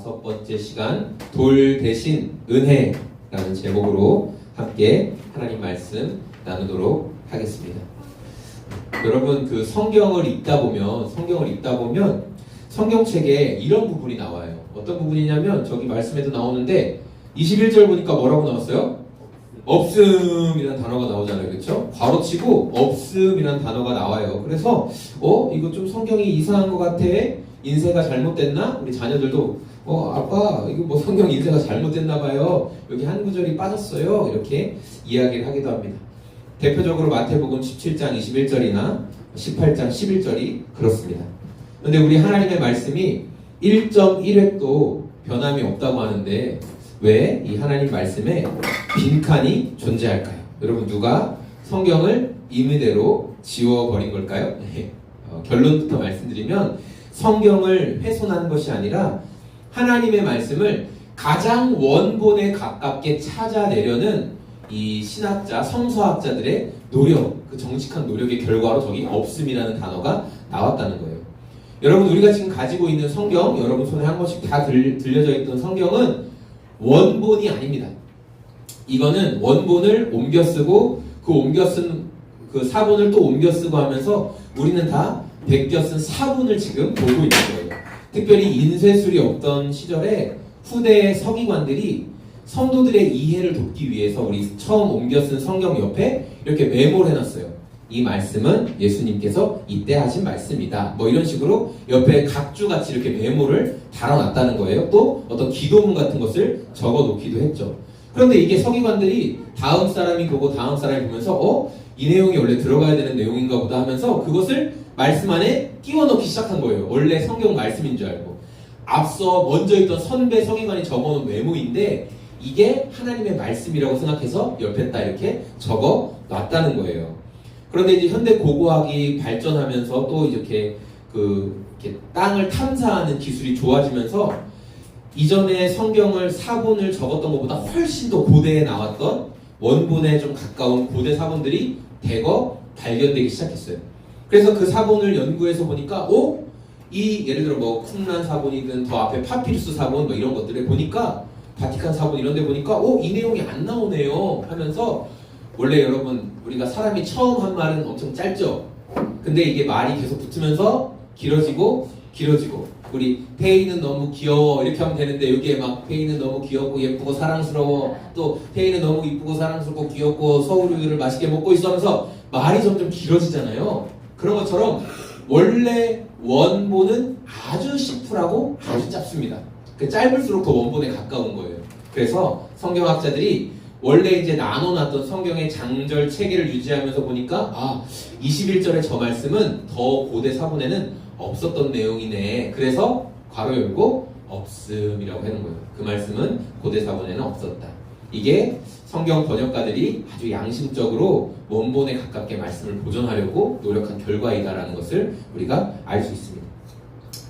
5번째 시간 돌 대신 은혜라는 제목으로 함께 하나님 말씀 나누도록 하겠습니다. 여러분 성경을 읽다 보면 성경책에 이런 부분이 나와요. 어떤 부분이냐면 저기 말씀에도 나오는데 21절 보니까 뭐라고 나왔어요? 없음이라는 단어가 나오잖아요. 그렇죠? 괄호치고 없음이라는 단어가 나와요. 그래서 이거 좀 성경이 이상한 것 같아. 인쇄가 잘못됐나? 우리 자녀들도 아빠 이거 뭐 성경 인쇄가 잘못됐나 봐요. 여기 한 구절이 빠졌어요. 이렇게 이야기를 하기도 합니다. 대표적으로 마태복음 17장 21절이나 18장 11절이 그렇습니다. 그런데 우리 하나님의 말씀이 1.1획도 변함이 없다고 하는데 왜 이 하나님 말씀에 빈칸이 존재할까요? 여러분 누가 성경을 임의대로 지워버린 걸까요? 결론부터 말씀드리면 성경을 훼손한 것이 아니라 하나님의 말씀을 가장 원본에 가깝게 찾아내려는 이 신학자, 성서학자들의 노력, 그 정직한 노력의 결과로 저기 없음이라는 단어가 나왔다는 거예요. 여러분 우리가 지금 가지고 있는 성경, 여러분 손에 한 권씩 다 들려져 있던 성경은 원본이 아닙니다. 이거는 원본을 옮겨 쓰고 그 옮겨 쓴 그 사본을 또 옮겨 쓰고 하면서 우리는 다 베껴 쓴 사본을 지금 보고 있는 거예요. 특별히 인쇄술이 없던 시절에 후대의 서기관들이 성도들의 이해를 돕기 위해서 우리 처음 옮겨 쓴 성경 옆에 이렇게 메모를 해놨어요. 이 말씀은 예수님께서 이때 하신 말씀이다. 뭐 이런 식으로 옆에 각주같이 이렇게 메모를 달아놨다는 거예요. 또 어떤 기도문 같은 것을 적어놓기도 했죠. 그런데 이게 서기관들이 다음 사람이 보고 다음 사람이 보면서 이 내용이 원래 들어가야 되는 내용인가 보다 하면서 그것을 말씀 안에 끼워 넣기 시작한 거예요. 원래 성경 말씀인 줄 알고. 앞서 먼저 있던 선배 서기관이 적어놓은 메모인데 이게 하나님의 말씀이라고 생각해서 옆에다 이렇게 적어 놨다는 거예요. 그런데 이제 현대 고고학이 발전하면서 또 이렇게 이렇게 땅을 탐사하는 기술이 좋아지면서 이전에 성경을 사본을 적었던 것보다 훨씬 더 고대에 나왔던 원본에 좀 가까운 고대 사본들이 대거 발견되기 시작했어요. 그래서 그 사본을 연구해서 보니까 이 예를 들어 뭐 쿰란 사본이든 더 앞에 파피루스 사본 뭐 이런 것들을 보니까 바티칸 사본 이런 데 보니까 이 내용이 안 나오네요 하면서 원래 여러분 우리가 사람이 처음 한 말은 엄청 짧죠. 근데 이게 말이 계속 붙으면서 길어지고 우리 페이는 너무 귀여워 이렇게 하면 되는데 여기에 막 페이는 너무 귀엽고 예쁘고 사랑스러워 또 페이는 너무 이쁘고 사랑스럽고 귀엽고 서울우유를 맛있게 먹고 있어 하면서 말이 점점 길어지잖아요. 그런 것처럼 원래 원본은 아주 심플하고 아주 짧습니다. 그 짧을수록 더 원본에 가까운 거예요. 그래서 성경학자들이 원래 이제 나눠놨던 성경의 장절 체계를 유지하면서 보니까 21절의 저 말씀은 더 고대 사본에는 없었던 내용이네. 그래서 괄호 열고 없음이라고 하는 거예요. 그 말씀은 고대 사본에는 없었다. 이게 성경 번역가들이 아주 양심적으로 원본에 가깝게 말씀을 보존하려고 노력한 결과이다라는 것을 우리가 알 수 있습니다.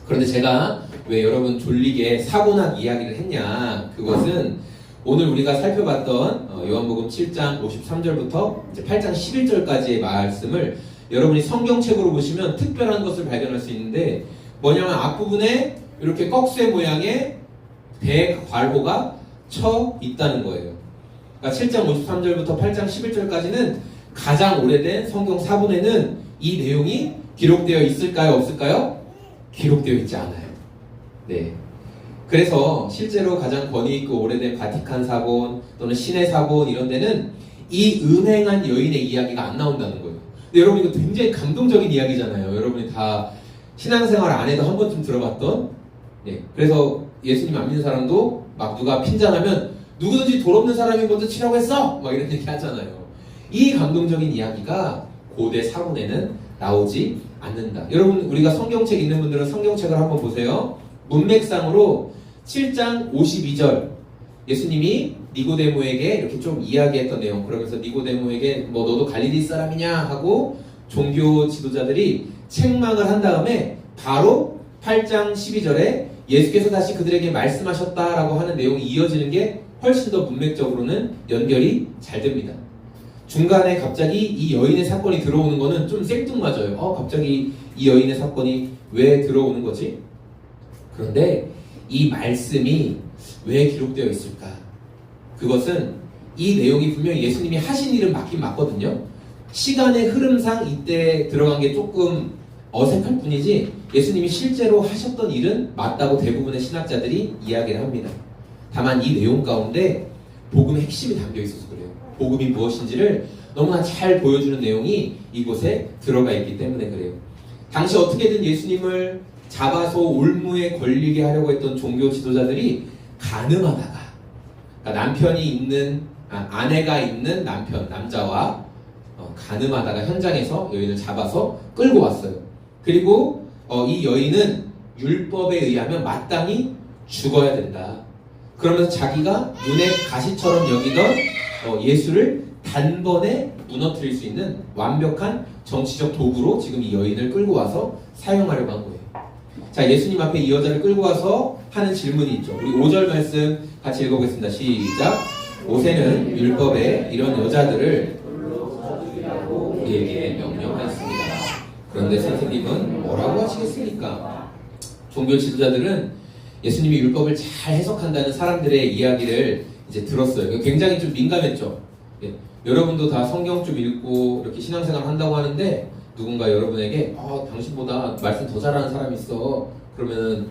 그런데 제가 왜 여러분 졸리게 사본학 이야기를 했냐? 그것은 오늘 우리가 살펴봤던 요한복음 7장 53절부터 이제 8장 11절까지의 말씀을 여러분이 성경책으로 보시면 특별한 것을 발견할 수 있는데 뭐냐면 앞부분에 이렇게 꺽쇠 모양의 대괄호가 쳐 있다는 거예요. 그러니까 7장 53절부터 8장 11절까지는 가장 오래된 성경 사본에는 이 내용이 기록되어 있을까요? 없을까요? 기록되어 있지 않아요. 네. 그래서 실제로 가장 권위 있고 오래된 바티칸 사본 또는 신의 사본 이런 데는 이 음행한 여인의 이야기가 안 나온다는 거예요. 근데 여러분 이거 굉장히 감동적인 이야기잖아요. 여러분이 다 신앙생활 안 해도 한 번쯤 들어봤던. 그래서 예수님 안 믿는 사람도 막 누가 핀잔하면 누구든지 돌 없는 사람이 먼저 치라고 했어! 막 이런 얘기 하잖아요. 이 감동적인 이야기가 고대 사본에는 나오지 않는다. 여러분 우리가 성경책 읽는 분들은 성경책을 한번 보세요. 문맥상으로 7장 52절 예수님이 니고데모에게 이렇게 좀 이야기했던 내용 그러면서 니고데모에게 뭐 너도 갈릴리 사람이냐 하고 종교 지도자들이 책망을 한 다음에 바로 8장 12절에 예수께서 다시 그들에게 말씀하셨다라고 하는 내용이 이어지는 게 훨씬 더 문맥적으로는 연결이 잘 됩니다. 중간에 갑자기 이 여인의 사건이 들어오는 거는 좀 생뚱맞아요. 갑자기 이 여인의 사건이 왜 들어오는 거지? 그런데 이 말씀이 왜 기록되어 있을까? 그것은 이 내용이 분명히 예수님이 하신 일은 맞긴 맞거든요. 시간의 흐름상 이때 들어간 게 조금 어색할 뿐이지 예수님이 실제로 하셨던 일은 맞다고 대부분의 신학자들이 이야기를 합니다. 다만 이 내용 가운데 복음의 핵심이 담겨 있어서 그래요. 복음이 무엇인지를 너무나 잘 보여주는 내용이 이곳에 들어가 있기 때문에 그래요. 당시 어떻게든 예수님을 잡아서 올무에 걸리게 하려고 했던 종교 지도자들이 가늠하다가, 그러니까 아내가 있는 남자와 가늠하다가 현장에서 여인을 잡아서 끌고 왔어요. 그리고 이 여인은 율법에 의하면 마땅히 죽어야 된다. 그러면서 자기가 눈에 가시처럼 여기던 예수를 단번에 무너뜨릴 수 있는 완벽한 정치적 도구로 지금 이 여인을 끌고 와서 사용하려고 한 거예요. 자, 예수님 앞에 이 여자를 끌고 와서 하는 질문이 있죠. 우리 5절 말씀 같이 읽어보겠습니다. 시작. 모세는 율법에 이런 여자들을 우리에게 명령하였습니다. 그런데 선생님은 뭐라고 하시겠습니까? 종교 지도자들은 예수님이 율법을 잘 해석한다는 사람들의 이야기를 이제 들었어요. 굉장히 좀 민감했죠. 예. 여러분도 다 성경 좀 읽고 이렇게 신앙생활 한다고 하는데 누군가 여러분에게 당신보다 말씀 더 잘하는 사람이 있어. 그러면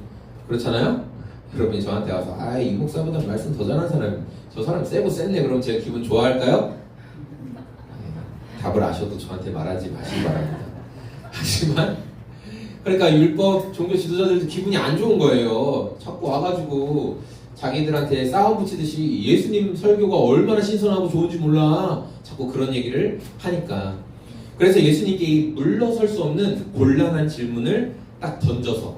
그렇잖아요? 여러분이 저한테 와서 이 목사보다 말씀 더 잘하는 사람, 저 사람 세고 셌네. 그럼 제가 기분 좋아할까요? 답을 아셔도 저한테 말하지 마시기 바랍니다. 하지만 그러니까 율법 종교 지도자들도 기분이 안 좋은 거예요. 자꾸 와가지고 자기들한테 싸움 붙이듯이 예수님 설교가 얼마나 신선하고 좋은지 몰라. 자꾸 그런 얘기를 하니까. 그래서 예수님께 물러설 수 없는 곤란한 질문을 딱 던져서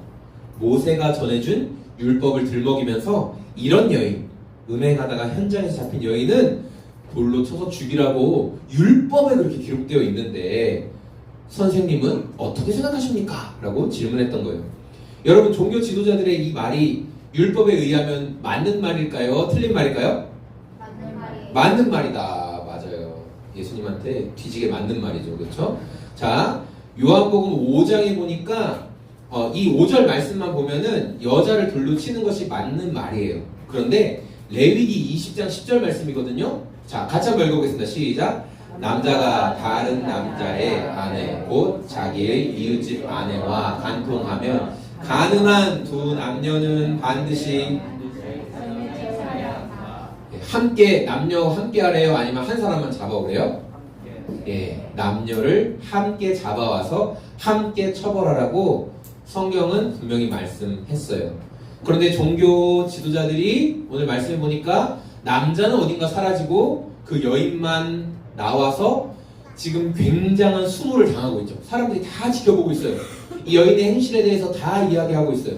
모세가 전해준 율법을 들먹이면서 이런 여인, 음행하다가 현장에서 잡힌 여인은 돌로 쳐서 죽이라고 율법에 그렇게 기록되어 있는데 선생님은 어떻게 생각하십니까? 라고 질문했던 거예요. 여러분, 종교 지도자들의 이 말이 율법에 의하면 맞는 말일까요? 틀린 말일까요? 맞는 말이에요. 맞는 말이다. 맞아요. 예수님한테 뒤지게 맞는 말이죠. 그렇죠? 자, 요한복음 5장에 보니까 이 5절 말씀만 보면은 여자를 돌로 치는 것이 맞는 말이에요. 그런데 레위기 20장 10절 말씀이거든요. 자, 같이 한번 읽어보겠습니다. 시작. 남자가 다른 남자의 아내 곧 자기의 이웃집 아내와 간통하면 가능한 두 남녀는 반드시 남녀 함께 하래요? 아니면 한 사람만 잡아오래요? 예, 남녀를 함께 잡아와서 함께 처벌하라고 성경은 분명히 말씀했어요. 그런데 종교 지도자들이 오늘 말씀을 보니까 남자는 어딘가 사라지고 그 여인만 나와서 지금 굉장한 수모를 당하고 있죠. 사람들이 다 지켜보고 있어요. 이 여인의 행실에 대해서 다 이야기하고 있어요.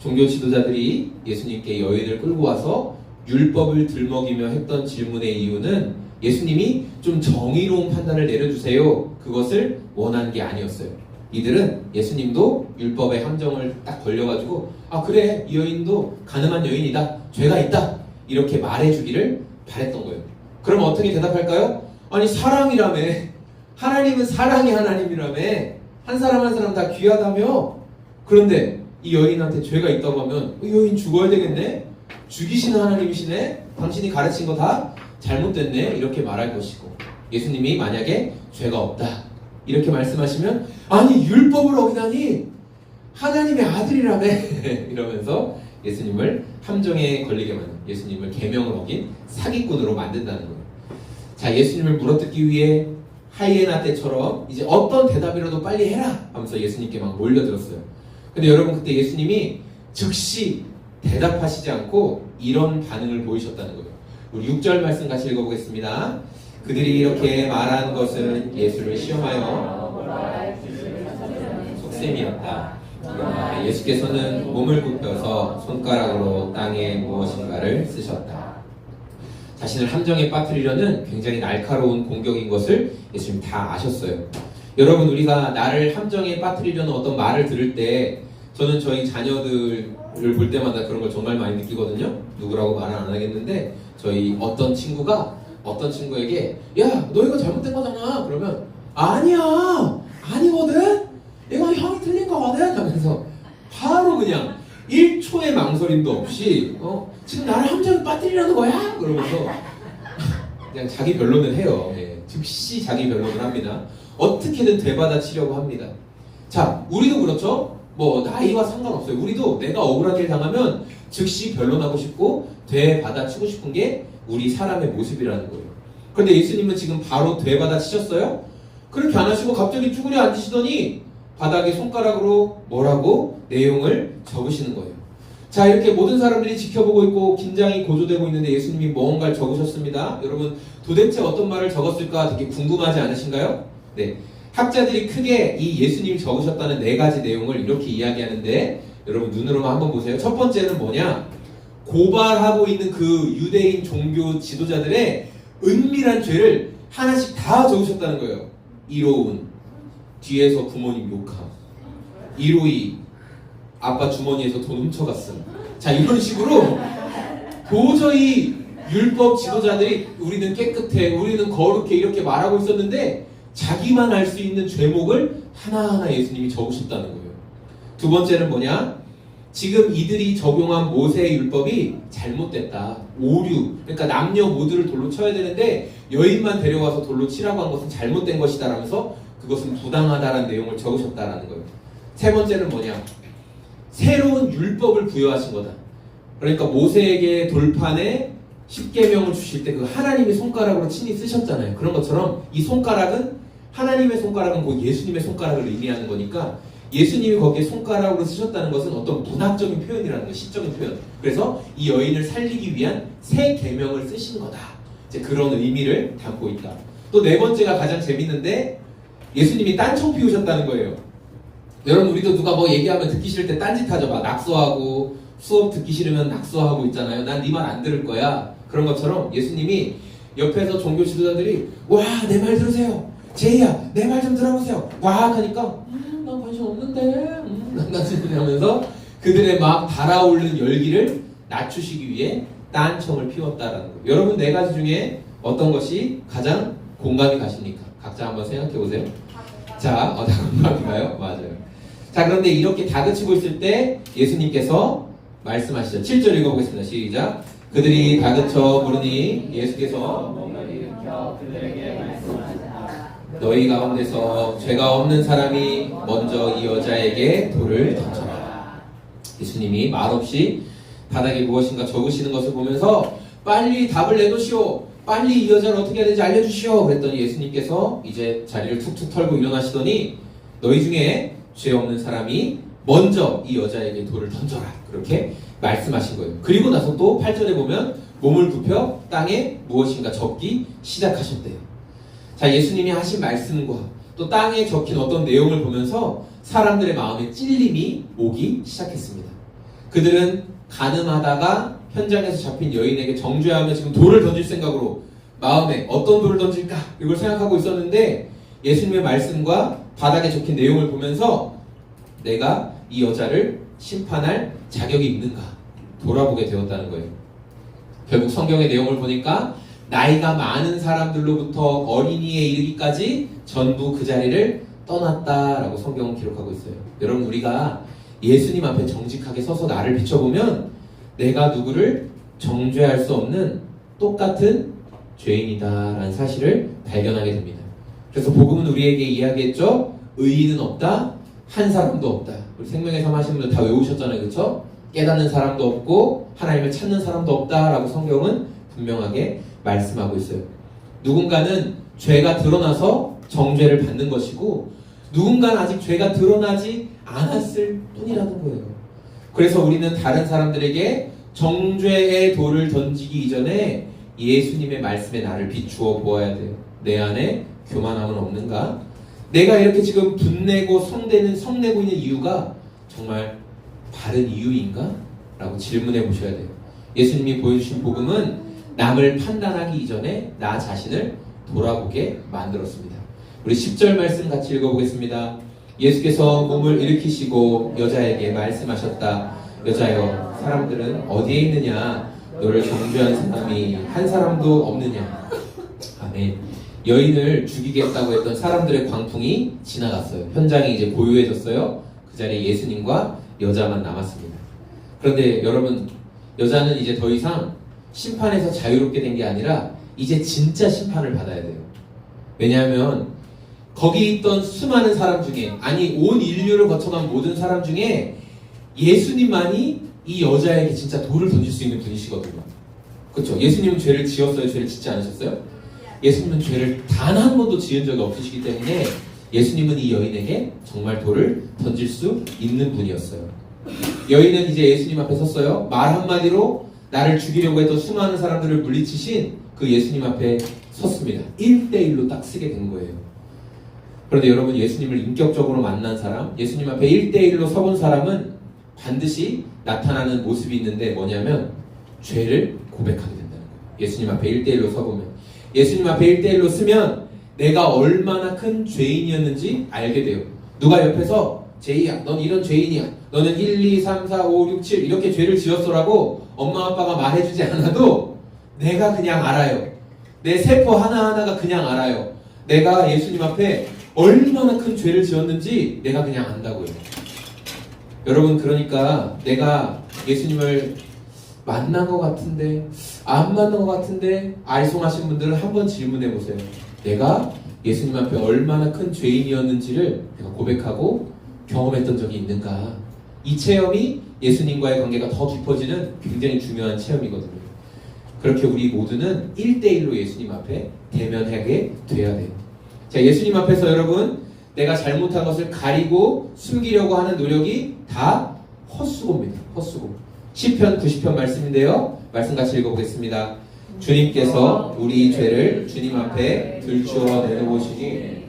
종교 지도자들이 예수님께 여인을 끌고 와서 율법을 들먹이며 했던 질문의 이유는 예수님이 좀 정의로운 판단을 내려주세요. 그것을 원한 게 아니었어요. 이들은 예수님도 율법의 함정을 딱 걸려가지고 그래, 이 여인도 가늠한 여인이다, 죄가 있다, 이렇게 말해주기를 바랬던 거예요. 그럼 어떻게 대답할까요? 아니, 사랑이라며, 하나님은 사랑의 하나님이라며, 한 사람 한 사람 다 귀하다며. 그런데 이 여인한테 죄가 있다고 하면 이 여인 죽어야 되겠네? 죽이시는 하나님이시네? 당신이 가르친 거 다 잘못됐네? 이렇게 말할 것이고, 예수님이 만약에 죄가 없다 이렇게 말씀하시면 아니, 율법을 어기다니 하나님의 아들이라며 이러면서 예수님을 함정에 걸리게 만든, 예수님을 계명을 어긴 사기꾼으로 만든다는 거예요. 자, 예수님을 물어뜯기 위해 하이에나 때처럼 이제 어떤 대답이라도 빨리 해라 하면서 예수님께 막 몰려들었어요. 근데 여러분, 그때 예수님이 즉시 대답하시지 않고 이런 반응을 보이셨다는 거예요. 우리 6절 말씀 같이 읽어보겠습니다. 그들이 이렇게 말한 것은 예수를 시험하여 속셈이었다. 그러나 예수께서는 몸을 굽혀서 손가락으로 땅에 무엇인가를 쓰셨다. 자신을 함정에 빠뜨리려는 굉장히 날카로운 공격인 것을 예수님 다 아셨어요. 여러분, 우리가 나를 함정에 빠뜨리려는 어떤 말을 들을 때 저는 저희 자녀들을 볼 때마다 그런 걸 정말 많이 느끼거든요. 누구라고 말은 안 하겠는데 저희 어떤 친구가 어떤 친구에게 야, 너 이거 잘못된 거잖아. 그러면 아니야, 아니거든, 이거 형이 틀린 거거든 하면서 바로 그냥 1초의 망설임도 없이 지금 나를 함정에 빠뜨리려는 거야? 그러면서 그냥 자기 변론을 해요. 예, 즉시 자기 변론을 합니다. 어떻게든 되받아치려고 합니다. 자, 우리도 그렇죠? 뭐 나이와 상관없어요. 우리도 내가 억울한 일 당하면 즉시 변론하고 싶고 되받아치고 싶은 게 우리 사람의 모습이라는 거예요. 그런데 예수님은 지금 바로 되받아치셨어요? 그렇게 안 하시고 갑자기 쭈그려 앉으시더니 바닥에 손가락으로 뭐라고 내용을 적으시는 거예요. 자, 이렇게 모든 사람들이 지켜보고 있고 긴장이 고조되고 있는데 예수님이 뭔가를 적으셨습니다. 여러분, 도대체 어떤 말을 적었을까 되게 궁금하지 않으신가요? 네, 학자들이 크게 이 예수님이 적으셨다는 4가지 내용을 이렇게 이야기하는데 여러분 눈으로만 한번 보세요. 첫 번째는 뭐냐? 고발하고 있는 그 유대인 종교 지도자들의 은밀한 죄를 하나씩 다 적으셨다는 거예요. 1호운, 뒤에서 부모님 욕함. 1호이, 아빠 주머니에서 돈 훔쳐갔음. 자, 이런 식으로 도저히 율법 지도자들이 우리는 깨끗해, 우리는 거룩해 이렇게 말하고 있었는데 자기만 알 수 있는 죄목을 하나하나 예수님이 적으셨다는 거예요. 두 번째는 뭐냐? 지금 이들이 적용한 모세의 율법이 잘못됐다. 오류. 그러니까 남녀 모두를 돌로 쳐야 되는데 여인만 데려와서 돌로 치라고 한 것은 잘못된 것이다 라면서 그것은 부당하다라는 내용을 적으셨다라는 거예요. 세 번째는 뭐냐? 새로운 율법을 부여하신 거다. 그러니까 모세에게 돌판에 10계명을 주실 때 그 하나님의 손가락으로 친히 쓰셨잖아요. 그런 것처럼 이 손가락은 하나님의 손가락은 곧 예수님의 손가락을 의미하는 거니까 예수님이 거기에 손가락으로 쓰셨다는 것은 어떤 문학적인 표현이라는 거예요. 시적인 표현. 그래서 이 여인을 살리기 위한 새 계명을 쓰신 거다. 이제 그런 의미를 담고 있다. 또 4번째가 가장 재밌는데 예수님이 딴청 피우셨다는 거예요. 여러분, 우리도 누가 뭐 얘기하면 듣기 싫을 때 딴짓하죠. 막 낙서하고 수업 듣기 싫으면 낙서하고 있잖아요. 난 네 말 안 들을 거야. 그런 것처럼 예수님이 옆에서 종교 지도자들이 와, 내 말 들으세요. 제이야, 내 말 좀 들어보세요. 와 하니까 난 관심 없는데 난 관심 하면서 그들의 막 달아오르는 열기를 낮추시기 위해 딴청을 피웠다라는 거예요. 여러분, 4가지 중에 어떤 것이 가장 공감이 가십니까? 각자 한번 생각해 보세요. 자, 다 공감이 가요? 맞아요. 자, 그런데 이렇게 다그치고 있을 때 예수님께서 말씀하시죠. 7절 읽어보겠습니다. 시작. 그들이 다그쳐 부르니 예수께서 몸을 일으켜 그들에게 말씀하시다. 너희 가운데서 죄가 없는 사람이 먼저 이 여자에게 돌을 던져라. 예수님이 말없이 바닥에 무엇인가 적으시는 것을 보면서 빨리 답을 내놓으시오. 빨리 이 여자를 어떻게 해야 되는지 알려주시오. 그랬더니 예수님께서 이제 자리를 툭툭 털고 일어나시더니 너희 중에 죄 없는 사람이 먼저 이 여자에게 돌을 던져라. 그렇게 말씀하신 거예요. 그리고 나서 또 8절에 보면 몸을 굽혀 땅에 무엇인가 적기 시작하셨대요. 자, 예수님이 하신 말씀과 또 땅에 적힌 어떤 내용을 보면서 사람들의 마음에 찔림이 오기 시작했습니다. 그들은 가늠하다가 현장에서 잡힌 여인에게 정죄하며 지금 돌을 던질 생각으로 마음에 어떤 돌을 던질까 이걸 생각하고 있었는데 예수님의 말씀과 바닥에 적힌 내용을 보면서 내가 이 여자를 심판할 자격이 있는가 돌아보게 되었다는 거예요. 결국 성경의 내용을 보니까 나이가 많은 사람들로부터 어린이에 이르기까지 전부 그 자리를 떠났다라고 성경은 기록하고 있어요. 여러분, 우리가 예수님 앞에 정직하게 서서 나를 비춰보면 내가 누구를 정죄할 수 없는 똑같은 죄인이다라는 사실을 발견하게 됩니다. 그래서 복음은 우리에게 이야기했죠. 의인은 없다, 한 사람도 없다. 우리 생명의 삶 하시는 분들 다 외우셨잖아요. 그렇죠? 깨닫는 사람도 없고 하나님을 찾는 사람도 없다라고 성경은 분명하게 말씀하고 있어요. 누군가는 죄가 드러나서 정죄를 받는 것이고 누군가는 아직 죄가 드러나지 않았을 뿐이라는 거예요. 그래서 우리는 다른 사람들에게 정죄의 돌을 던지기 이전에 예수님의 말씀에 나를 비추어 보아야 돼요. 내 안에 교만함은 없는가? 내가 이렇게 지금 분내고 성내고 있는 이유가 정말 바른 이유인가? 라고 질문해 보셔야 돼요. 예수님이 보여주신 복음은 남을 판단하기 이전에 나 자신을 돌아보게 만들었습니다. 우리 10절 말씀 같이 읽어보겠습니다. 예수께서 몸을 일으키시고 여자에게 말씀하셨다. 여자여, 사람들은 어디에 있느냐? 너를 정죄한 사람이 한 사람도 없느냐? 아멘. 여인을 죽이겠다고 했던 사람들의 광풍이 지나갔어요. 현장이 이제 고요해졌어요. 그 자리에 예수님과 여자만 남았습니다. 그런데 여러분, 여자는 이제 더 이상 심판에서 자유롭게 된 게 아니라 이제 진짜 심판을 받아야 돼요. 왜냐하면 거기 있던 수많은 사람 중에, 아니 온 인류를 거쳐간 모든 사람 중에 예수님만이 이 여자에게 진짜 돌을 던질 수 있는 분이시거든요. 그렇죠? 예수님은 죄를 지었어요? 죄를 짓지 않으셨어요? 예수님은 죄를 단 한 번도 지은 적이 없으시기 때문에 예수님은 이 여인에게 정말 돌을 던질 수 있는 분이었어요. 여인은 이제 예수님 앞에 섰어요. 말 한마디로 나를 죽이려고 했던 수많은 사람들을 물리치신 그 예수님 앞에 섰습니다. 1대1로 딱 쓰게 된 거예요. 그런데 여러분, 예수님을 인격적으로 만난 사람, 예수님 앞에 1대1로 서본 사람은 반드시 나타나는 모습이 있는데 뭐냐면 죄를 고백하게 된다는 거예요. 예수님 앞에 1대1로 서보면, 예수님 앞에 1대1로 쓰면 내가 얼마나 큰 죄인이었는지 알게 돼요. 누가 옆에서 제이야, 넌 이런 죄인이야, 너는 1, 2, 3, 4, 5, 6, 7 이렇게 죄를 지었어라고 엄마 아빠가 말해주지 않아도 내가 그냥 알아요. 내 세포 하나하나가 그냥 알아요. 내가 예수님 앞에 얼마나 큰 죄를 지었는지 내가 그냥 안다고요. 여러분, 그러니까 내가 예수님을 만난 것 같은데 안 만난 것 같은데 알쏭하신 분들은 한번 질문해 보세요. 내가 예수님 앞에 얼마나 큰 죄인이었는지를 내가 고백하고 경험했던 적이 있는가? 이 체험이 예수님과의 관계가 더 깊어지는 굉장히 중요한 체험이거든요. 그렇게 우리 모두는 1대1로 예수님 앞에 대면하게 돼야 돼요. 자, 예수님 앞에서 여러분, 내가 잘못한 것을 가리고 숨기려고 하는 노력이 다 헛수고입니다. 헛수고. 시편 90편 말씀인데요. 말씀 같이 읽어보겠습니다. 주님께서 우리 죄를 주님 앞에 들추어 내놓으시니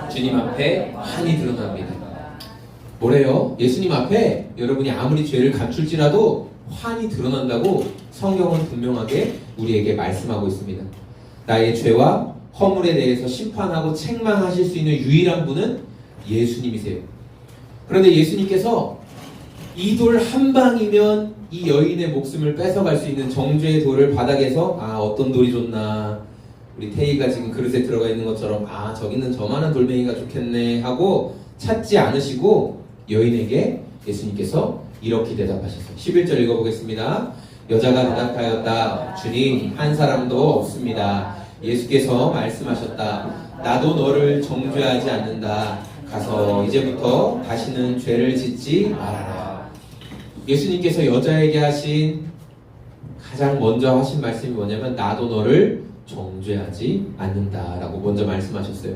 주님 앞에 환히 드러납니다. 뭐래요? 예수님 앞에 여러분이 아무리 죄를 감출지라도 환히 드러난다고 성경은 분명하게 우리에게 말씀하고 있습니다. 나의 죄와 허물에 대해서 심판하고 책망하실 수 있는 유일한 분은 예수님이세요. 그런데 예수님께서 이 돌 한 방이면 이 여인의 목숨을 뺏어갈 수 있는 정죄의 돌을 바닥에서 어떤 돌이 좋나, 우리 태희가 지금 그릇에 들어가 있는 것처럼 저기는 저만한 돌멩이가 좋겠네 하고 찾지 않으시고 여인에게 예수님께서 이렇게 대답하셨어요. 11절 읽어보겠습니다. 여자가 대답하였다. 주님, 한 사람도 없습니다. 예수께서 말씀하셨다. 나도 너를 정죄하지 않는다. 가서 이제부터 다시는 죄를 짓지 말아라. 예수님께서 여자에게 하신 가장 먼저 하신 말씀이 뭐냐면 나도 너를 정죄하지 않는다라고 먼저 말씀하셨어요.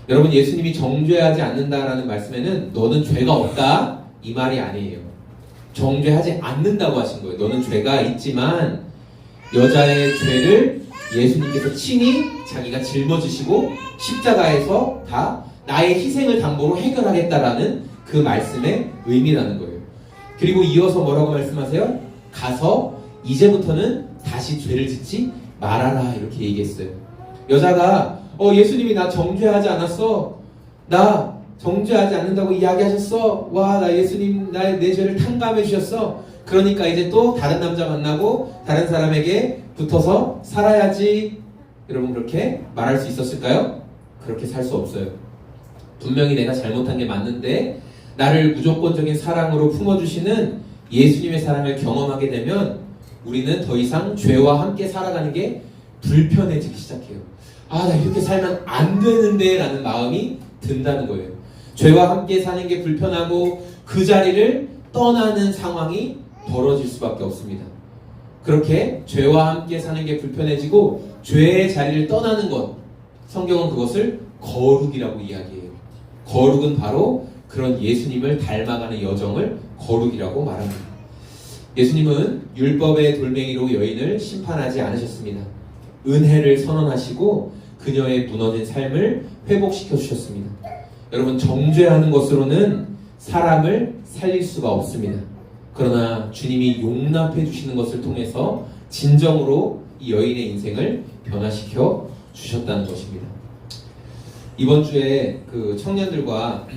여러분, 예수님이 정죄하지 않는다라는 말씀에는 너는 죄가 없다 이 말이 아니에요. 정죄하지 않는다고 하신 거예요. 너는 죄가 있지만 여자의 죄를 예수님께서 친히 자기가 짊어지시고 십자가에서 다 나의 희생을 담보로 해결하겠다라는 그 말씀의 의미라는 거예요. 그리고 이어서 뭐라고 말씀하세요? 가서 이제부터는 다시 죄를 짓지 말아라 이렇게 얘기했어요. 여자가 예수님이 나 정죄하지 않았어, 나 정죄하지 않는다고 이야기하셨어, 와 나 예수님 내 죄를 탕감해 주셨어, 그러니까 이제 또 다른 남자 만나고 다른 사람에게 붙어서 살아야지, 여러분 그렇게 말할 수 있었을까요? 그렇게 살 수 없어요. 분명히 내가 잘못한 게 맞는데 나를 무조건적인 사랑으로 품어주시는 예수님의 사랑을 경험하게 되면 우리는 더 이상 죄와 함께 살아가는 게 불편해지기 시작해요. 나 이렇게 살면 안 되는데 라는 마음이 든다는 거예요. 죄와 함께 사는 게 불편하고 그 자리를 떠나는 상황이 벌어질 수밖에 없습니다. 그렇게 죄와 함께 사는 게 불편해지고 죄의 자리를 떠나는 것, 성경은 그것을 거룩이라고 이야기해요. 거룩은 바로 그런 예수님을 닮아가는 여정을 거룩이라고 말합니다. 예수님은 율법의 돌멩이로 여인을 심판하지 않으셨습니다. 은혜를 선언하시고 그녀의 무너진 삶을 회복시켜 주셨습니다. 여러분, 정죄하는 것으로는 사람을 살릴 수가 없습니다. 그러나 주님이 용납해 주시는 것을 통해서 진정으로 이 여인의 인생을 변화시켜 주셨다는 것입니다. 이번 주에 그 청년들과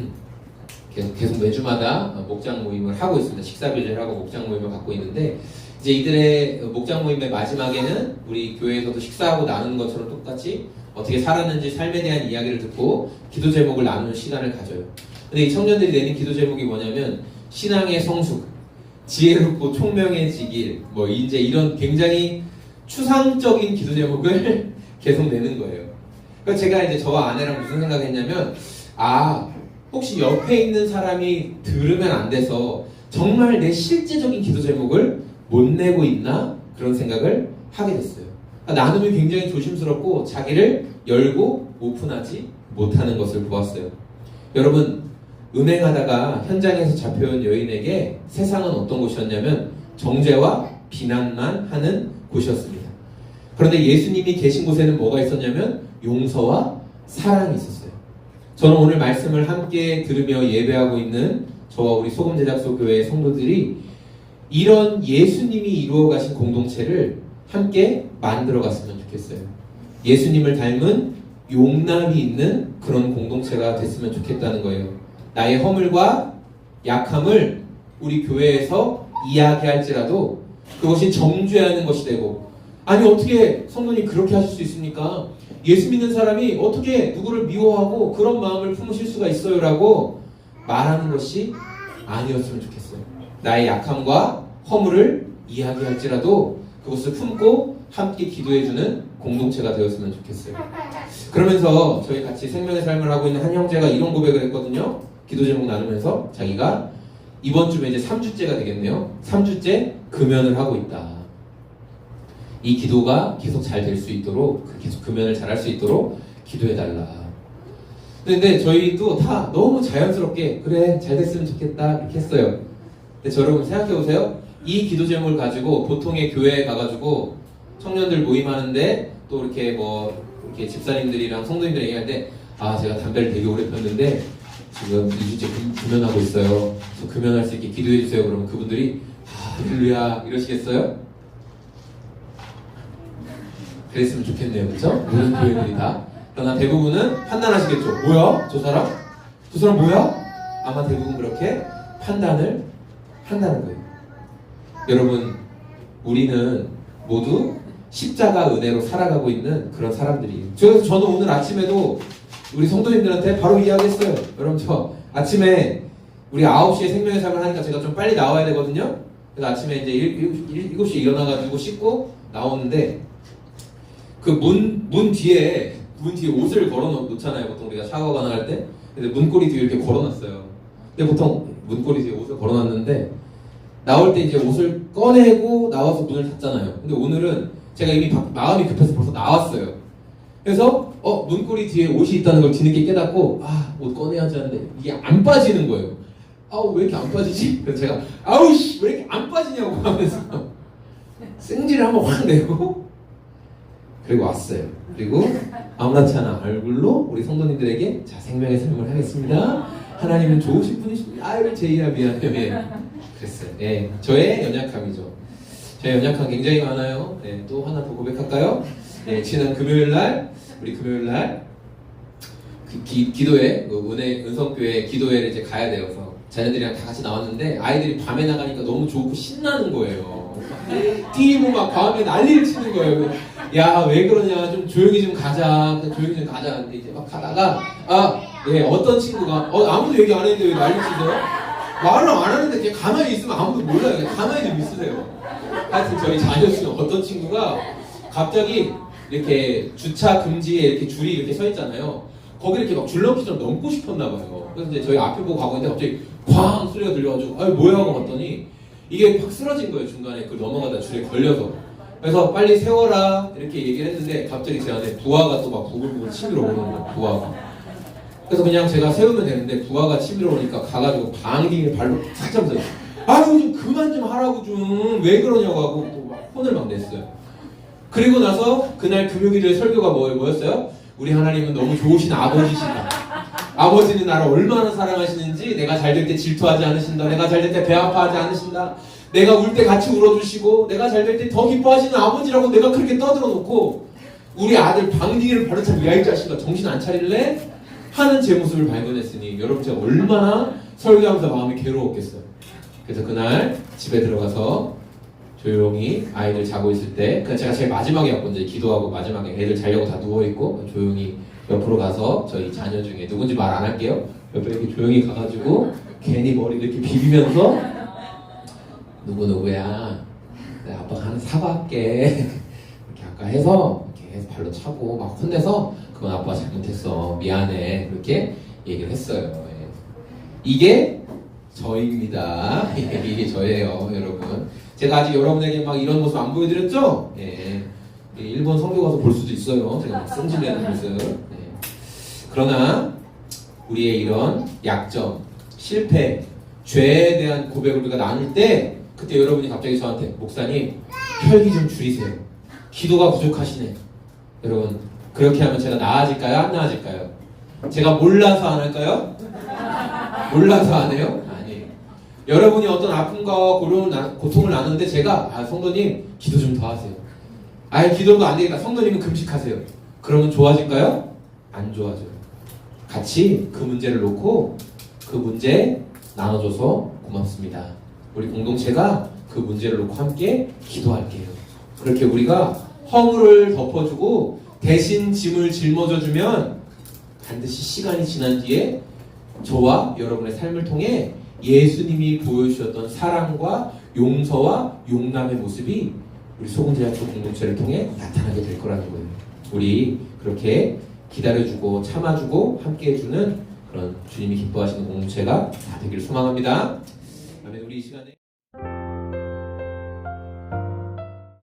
계속 매주마다 목장 모임을 하고 있습니다. 식사 교제를 하고 목장 모임을 갖고 있는데, 이제 이들의 목장 모임의 마지막에는 우리 교회에서도 식사하고 나누는 것처럼 똑같이 어떻게 살았는지 삶에 대한 이야기를 듣고 기도 제목을 나누는 시간을 가져요. 근데 이 청년들이 내는 기도 제목이 뭐냐면 신앙의 성숙, 지혜롭고 총명해지길, 뭐 이제 이런 굉장히 추상적인 기도 제목을 계속 내는 거예요. 그러니까 제가 이제 저와 아내랑 무슨 생각했냐면, 혹시 옆에 있는 사람이 들으면 안 돼서 정말 내 실제적인 기도 제목을 못 내고 있나? 그런 생각을 하게 됐어요. 그러니까 나눔이 굉장히 조심스럽고 자기를 열고 오픈하지 못하는 것을 보았어요. 여러분, 은행하다가 현장에서 잡혀온 여인에게 세상은 어떤 곳이었냐면 정죄와 비난만 하는 곳이었습니다. 그런데 예수님이 계신 곳에는 뭐가 있었냐면 용서와 사랑이 있었어요. 저는 오늘 말씀을 함께 들으며 예배하고 있는 저와 우리 소금제작소 교회의 성도들이 이런 예수님이 이루어 가신 공동체를 함께 만들어 갔으면 좋겠어요. 예수님을 닮은 용납이 있는 그런 공동체가 됐으면 좋겠다는 거예요. 나의 허물과 약함을 우리 교회에서 이야기할지라도 그것이 정죄하는 것이 되고, 아니 어떻게 성도님 그렇게 하실 수 있습니까? 예수 믿는 사람이 어떻게 누구를 미워하고 그런 마음을 품으실 수가 있어요? 라고 말하는 것이 아니었으면 좋겠어요. 나의 약함과 허물을 이야기할지라도 그것을 품고 함께 기도해주는 공동체가 되었으면 좋겠어요. 그러면서 저희 같이 생명의 삶을 하고 있는 한 형제가 이런 고백을 했거든요. 기도 제목 나누면서 자기가 이번 주면 이제 3주째가 되겠네요. 3주째 금연을 하고 있다. 이 기도가 계속 잘 될 수 있도록, 계속 금연을 잘 할 수 있도록 기도해달라. 근데 저희도 다 너무 자연스럽게 그래 잘 됐으면 좋겠다 이렇게 했어요. 근데 여러분 생각해보세요. 이 기도 제목을 가지고 보통의 교회에 가가지고 청년들 모임하는데 또 이렇게 이렇게 집사님들이랑 성도님들 얘기하는데, 제가 담배를 되게 오래 폈는데 지금 2주째 금연하고 있어요. 저 금연할 수 있게 기도해주세요. 그러면 그분들이 할렐루야 이러시겠어요? 그랬으면 좋겠네요. 그렇죠? 모든 교회들이 다. 그러나 대부분은 판단하시겠죠. 뭐야? 저 사람? 저 사람 뭐야? 아마 대부분 그렇게 판단을 한다는 거예요. 여러분, 우리는 모두 십자가 은혜로 살아가고 있는 그런 사람들이에요. 그래서 저는 오늘 아침에도 우리 성도님들한테 바로 이야기했어요. 여러분, 저 아침에 우리 9시에 생명의 삶을 하니까 제가 좀 빨리 나와야 되거든요. 그래서 아침에 이제 7시에 일어나가지고 씻고 나오는데 그 문 뒤에 옷을 걸어 놓잖아요. 보통 우리가 샤워가 할 때. 근데 문고리 뒤에 이렇게 걸어 놨어요. 근데 보통 문고리 뒤에 옷을 걸어 놨는데 나올 때 이제 옷을 꺼내고 나와서 문을 닫잖아요. 근데 오늘은 제가 이미 마음이 급해서 벌써 나왔어요. 그래서 문고리 뒤에 옷이 있다는 걸 뒤늦게 깨닫고 옷 꺼내야지 하는데 이게 안 빠지는 거예요. 왜 이렇게 안 빠지지? 그래서 제가 아우씨 왜 이렇게 안 빠지냐고 하면서 승질을 한번 확 내고 그리고 왔어요. 그리고 아무렇지 않은 얼굴로 우리 성도님들에게 자 생명의 삶을 하겠습니다. 하나님은 좋으신 분이십니다. 아유 제이야 미안해요. 그랬어요. 네, 저의 연약함이죠. 저의 연약함 굉장히 많아요. 네, 또 하나 더 고백할까요? 네, 지난 금요일날 우리 금요일날 기도회 은성교회 기도회를 이제 가야 되어서 자녀들이랑 다 같이 나왔는데 아이들이 밤에 나가니까 너무 좋고 신나는 거예요. 뛰고 막 밤에 난리를 치는 거예요. 야 왜 그러냐 좀 조용히 좀 가자. 조용히 좀 가자. 근데 이제 막 가다가 어떤 친구가 아무도 얘기 안 했는데 왜 난리 치세요? 말을 안 하는데 그냥 가만히 있으면 아무도 몰라요. 그냥 가만히 좀 있으세요. 하여튼 저희 자녀 중에 어떤 친구가 갑자기 이렇게 주차 금지에 이렇게 줄이 이렇게 서 있잖아요. 거기 이렇게 막 줄넘기처럼 넘고 싶었나 봐요. 그래서 이제 저희 앞에 보고 가고 있는데 갑자기 쾅 소리가 들려가지고 뭐야 하고 봤더니 이게 팍 쓰러진 거예요. 중간에 그 넘어가다 줄에 걸려서. 그래서 빨리 세워라 이렇게 얘기를 했는데 갑자기 제 안에 부하가 또 막 부글부글 치밀어 오는 거예요. 부하가. 그래서 그냥 제가 세우면 되는데 부하가 치밀어 오니까 가가지고 방귀를 발로 탁 잡면서 좀 그만 좀 하라고 좀 왜 그러냐고 하고 또 막 혼을 막 냈어요. 그리고 나서 그날 금요일에 설교가 뭐였어요? 우리 하나님은 너무 좋으신 아버지시다. 아버지는 나를 얼마나 사랑하시는지 내가 잘 될 때 질투하지 않으신다. 내가 잘 될 때 배 아파하지 않으신다. 내가 울 때 같이 울어주시고 내가 잘 될 때 더 기뻐하시는 아버지라고 내가 그렇게 떠들어 놓고 우리 아들 방귀를 바로 차고 야이 자식아 정신 안 차릴래? 하는 제 모습을 발견했으니 여러분 제가 얼마나 설교하면서 마음이 괴로웠겠어요. 그래서 그날 집에 들어가서 조용히 아이들 자고 있을 때 제가 제일 마지막에 왔거든요. 기도하고 마지막에 애들 자려고 다 누워있고 조용히 옆으로 가서 저희 자녀 중에 누군지 말 안 할게요. 옆에 이렇게 조용히 가가지고 괜히 머리 이렇게 비비면서 누구누구야. 내가 아빠가 하는 사과할게. 이렇게 아까 해서 이렇게 해서 발로 차고 막 혼내서 그건 아빠가 잘못했어. 미안해. 그렇게 얘기를 했어요. 예. 이게 저입니다. 이게 저예요, 여러분. 제가 아직 여러분에게 막 이런 모습 안 보여드렸죠? 예. 일본 성교 가서 볼 수도 있어요. 제가 막 승질내는 모습. 예. 그러나 우리의 이런 약점, 실패, 죄에 대한 고백을 우리가 나눌 때 그때 여러분이 갑자기 저한테 목사님 혈기 좀 줄이세요. 기도가 부족하시네. 여러분 그렇게 하면 제가 나아질까요? 안 나아질까요? 제가 몰라서 안 할까요? 몰라서 안 해요? 아니에요. 여러분이 어떤 아픔과 고통을 나누는데 제가 성도님 기도 좀 더 하세요. 아예 기도도 안 되니까 성도님은 금식하세요. 그러면 좋아질까요? 안 좋아져요. 같이 그 문제를 놓고 그 문제 나눠줘서 고맙습니다. 우리 공동체가 그 문제를 놓고 함께 기도할게요. 그렇게 우리가 허물을 덮어주고 대신 짐을 짊어져주면 반드시 시간이 지난 뒤에 저와 여러분의 삶을 통해 예수님이 보여주셨던 사랑과 용서와 용남의 모습이 우리 소금제약소 공동체를 통해 나타나게 될 거라는 거예요. 우리 그렇게 기다려주고 참아주고 함께해주는 그런 주님이 기뻐하시는 공동체가 다 되길 소망합니다. 아멘. 우리 이 시간에